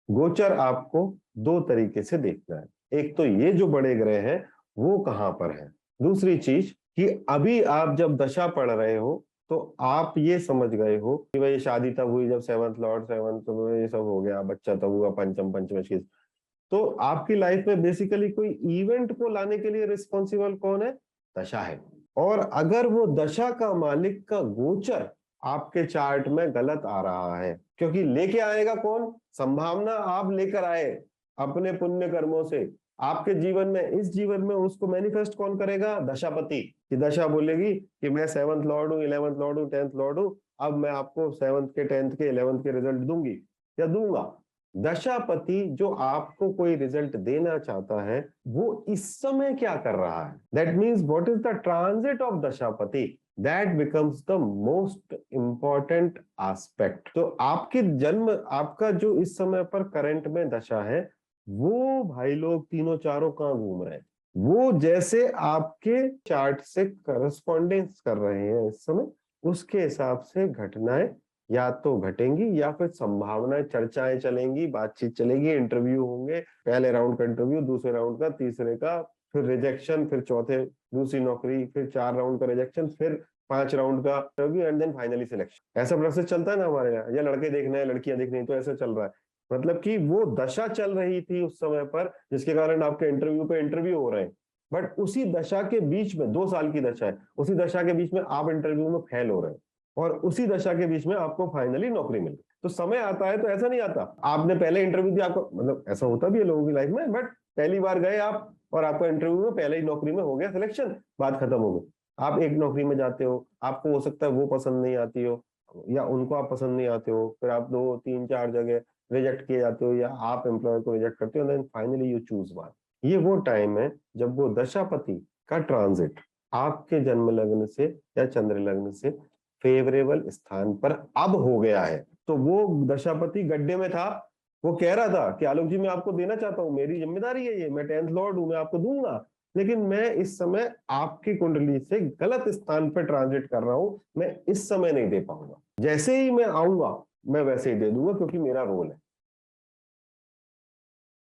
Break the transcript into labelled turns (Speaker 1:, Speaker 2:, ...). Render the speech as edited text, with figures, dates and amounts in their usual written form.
Speaker 1: गोचर आपको दो तरीके से देखना है। एक तो ये जो बड़े ग्रह हैं वो कहाँ पर है, दूसरी चीज कि अभी आप जब दशा पढ़ रहे हो तो आप ये समझ गए हो कि भाई शादी तब हुई जब सेवंथ लॉर्ड सेवंथ में ये सब हो गया, बच्चा तब हुआ पंचम पंचम। तो आपकी लाइफ में बेसिकली कोई इवेंट को लाने के लिए रिस्पॉन्सिबल कौन है? दशा है। और अगर वो दशा का मालिक का गोचर आपके चार्ट में गलत आ रहा है, क्योंकि लेके आएगा कौन? संभावना आप लेकर आए अपने पुण्य कर्मों से आपके जीवन में, इस जीवन में उसको मैनिफेस्ट कौन करेगा? दशापति की दशा बोलेगी कि मैं सेवंथ लॉर्ड हूँ, 11th लॉर्ड हूँ, 10th लॉर्ड हूँ, अब मैं आपको 7th के 10th के 11th के रिजल्ट दूंगी या दूंगा। दशापति जो आपको कोई रिजल्ट देना चाहता है वो इस समय क्या कर रहा है, that means what is the transit of दशापति, that becomes the most important aspect. तो आपके जन्म, आपका जो इस समय पर करंट में दशा है वो भाई लोग तीनों चारों कहाँ घूम रहे हैं, वो जैसे आपके चार्ट से करस्पॉन्डेंस कर रहे हैं इस समय, उसके हिसाब से घटनाएं या तो घटेंगी या फिर संभावनाएं, चर्चाएं चलेंगी, बातचीत चलेगी, इंटरव्यू होंगे, पहले राउंड का इंटरव्यू, दूसरे राउंड का, तीसरे का, फिर रिजेक्शन, फिर चौथे दूसरी नौकरी, फिर 4 राउंड का रिजेक्शन, फिर 5 राउंड का interview and then finally selection. ऐसा प्रोसेस चलता है ना हमारे यहाँ, या लड़के देखना है लड़कियां देखनी है, तो ऐसा चल रहा है। मतलब कि वो दशा चल रही थी उस समय पर जिसके कारण आपके इंटरव्यू पे इंटरव्यू हो रहे हैं, बट उसी दशा के बीच में 2 साल की दशा है, उसी दशा के बीच में आप इंटरव्यू में फेल हो रहे हैं और उसी दशा के बीच में आपको फाइनली नौकरी मिल गई। तो समय आता है तो ऐसा नहीं आता आपने पहले इंटरव्यू दिया, आपको मतलब ऐसा होता भी है लोगों की लाइफ में, बट पहली बार गए आप और आपका इंटरव्यू में पहले ही नौकरी में हो गया सिलेक्शन, बात खत्म हो गई। आप एक नौकरी में जाते हो, आपको हो सकता है वो पसंद नहीं आती हो या उनको आप पसंद नहीं आते हो, फिर आप 2 3 4 जगह रिजेक्ट किए जाते हो या आप एम्प्लॉयर को रिजेक्ट करते हो, then finally you choose one. ये वो टाइम है जब वो दशापति का ट्रांजिट आपके जन्म लग्न से या चंद्र लग्न से फेवरेबल स्थान पर अब हो गया है। तो वो दशापति गड्ढे में था, वो कह रहा था कि आलोक जी मैं आपको देना चाहता हूँ, मेरी जिम्मेदारी है ये, मैं 10th लॉर्ड हूं, मैं आपको दूंगा, लेकिन मैं इस समय आपकी कुंडली से गलत स्थान पर ट्रांजिट कर रहा हूं, मैं इस समय नहीं दे पाऊंगा, जैसे ही मैं आऊंगा मैं वैसे ही दे दूंगा क्योंकि मेरा रोल है।